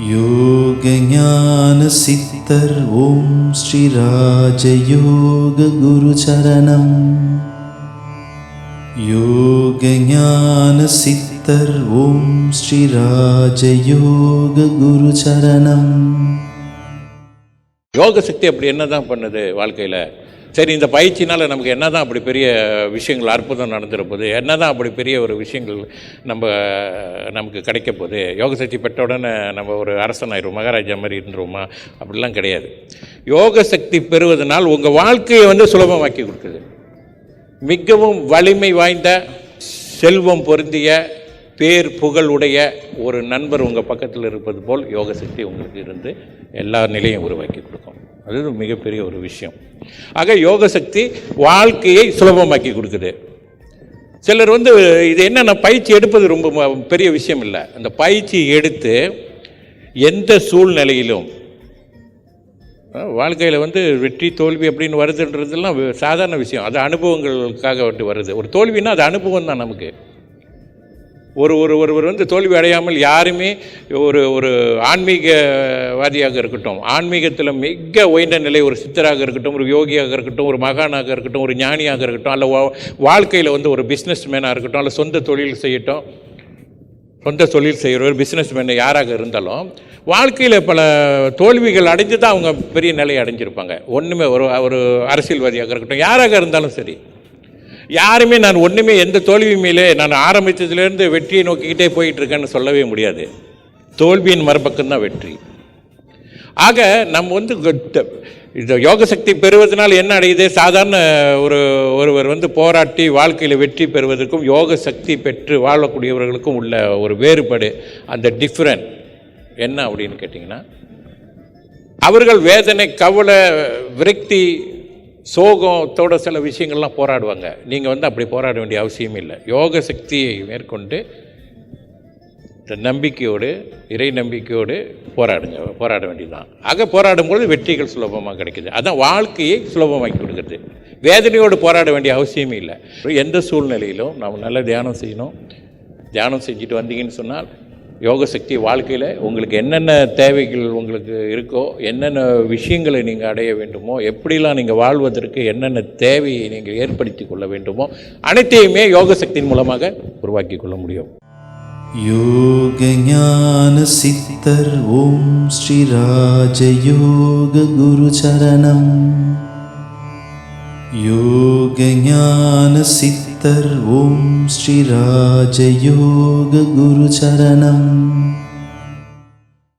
யோக ஞான சித்தர் ஓம் ஸ்ரீ ராஜயோக குரு சரணம். யோக ஞான சித்தர் ஓம் ஸ்ரீ ராஜயோக குரு சரணம். யோக சக்தி அப்படி என்ன தான் பண்ணுது வாழ்க்கையில்? சரி, இந்த பயிற்சினால் நமக்கு என்ன தான் அப்படி பெரிய விஷயங்கள் அற்புதம் நடந்துருப்போது, என்ன தான் அப்படி பெரிய ஒரு விஷயங்கள் நமக்கு கிடைக்க போகுது? யோக சக்தி பெற்ற உடனே நம்ம ஒரு அரசன் ஆயிடுவோம், மகாராஜா மாதிரி இருந்துருவோமா? அப்படிலாம் கிடையாது. யோக சக்தி பெறுவதனால் உங்கள் வாழ்க்கையை சுலபமாக்கி கொடுக்குது. மிகவும் வலிமை வாய்ந்த, செல்வம் பொருந்திய, பேர் புகழுடைய ஒரு நண்பர் உங்கள் பக்கத்தில் இருப்பது போல் யோக சக்தி உங்களுக்கு இருந்து எல்லா நிலையும் உருவாக்கி கொடுக்கும். அது மிகப்பெரிய ஒரு விஷயம். ஆக யோக சக்தி வாழ்க்கையை சுலபமாக்கி கொடுக்குது. சிலர் இது என்னென்ன, பயிற்சி எடுப்பது ரொம்ப பெரிய விஷயம் இல்லை. அந்த பயிற்சி எடுத்து எந்த சூழ்நிலையிலும் வாழ்க்கையில் வெற்றி தோல்வி அப்படின்னு வருதுன்றதுலாம் சாதாரண விஷயம். அது அனுபவங்களுக்காக வருது. ஒரு தோல்வின்னா அது அனுபவம் தான் நமக்கு. ஒருவர் தோல்வி அடையாமல் யாருமே ஒரு ஆன்மீகவாதியாக இருக்கட்டும், ஆன்மீகத்தில் மிக உயர்ந்த நிலை, ஒரு சித்தராக இருக்கட்டும், ஒரு யோகியாக இருக்கட்டும், ஒரு மகானாக இருக்கட்டும், ஒரு ஞானியாக இருக்கட்டும், அல்ல வாழ்க்கையில் ஒரு பிஸ்னஸ் மேனாக இருக்கட்டும், அல்ல சொந்த தொழில் செய்கிறவர் பிஸ்னஸ் மேன் யாராக இருந்தாலும் வாழ்க்கையில் பல தோல்விகள் அடைஞ்சு தான் அவங்க பெரிய நிலையை அடைஞ்சிருப்பாங்க. ஒன்றுமே ஒரு அரசியல்வாதியாக இருக்கட்டும், யாராக இருந்தாலும் சரி, யாருமே நான் ஒன்றுமே எந்த தோல்வியுமே நான் ஆரம்பித்ததுலேருந்து வெற்றியை நோக்கிக்கிட்டே போயிட்டுருக்கேன்னு சொல்லவே முடியாது. தோல்வியின் மறுபக்கம்தான் வெற்றி. ஆக நம்ம இந்த யோக சக்தி பெறுவதனால் என்ன அடையுது? சாதாரண ஒருவர் போராட்டி வாழ்க்கையில் வெற்றி பெறுவதற்கும் யோக சக்தி பெற்று வாழக்கூடியவர்களுக்கும் உள்ள ஒரு வேறுபாடு, அந்த டிஃப்ரெண்ட் என்ன அப்படின்னு கேட்டிங்கன்னா, அவர்கள் வேதனை, கவலை, விரக்தி, சோகத்தோட சில விஷயங்கள்லாம் போராடுவாங்க. நீங்கள் அப்படி போராட வேண்டிய அவசியம் இல்லை. யோக சக்தியை மேற்கொண்டு நம்பிக்கையோடு, இறை நம்பிக்கையோடு போராட வேண்டியதுதான். ஆக போராடும்போது வெற்றிகள் சுலபமாக கிடைக்குது. அதான் வாழ்க்கையை சுலபமாக்கி கொடுக்குறது. வேதனையோடு போராட வேண்டிய அவசியமே இல்லை. எந்த சூழ்நிலையிலும் நாம் நல்ல தியானம் செய்யணும். தியானம் செஞ்சுட்டு வந்தீங்கன்னு சொன்னால் யோக சக்தி வாழ்க்கையில் உங்களுக்கு என்னென்ன தேவைகள் உங்களுக்கு இருக்கோ, என்னென்ன விஷயங்களை நீங்கள் அடைய வேண்டுமோ, எப்படிலாம் நீங்கள் வாழ்வதற்கு என்னென்ன தேவையை நீங்கள் ஏற்படுத்தி கொள்ள வேண்டுமோ, அனைத்தையுமே யோக சக்தியின் மூலமாக உருவாக்கி கொள்ள முடியும். யோக ஞான சித்தர் ஓம் ஸ்ரீ ராஜயோக குரு சரணம். யோக ஞான சித்தர் ஓம் ஸ்ரீ ராஜயோக குரு சரணம்.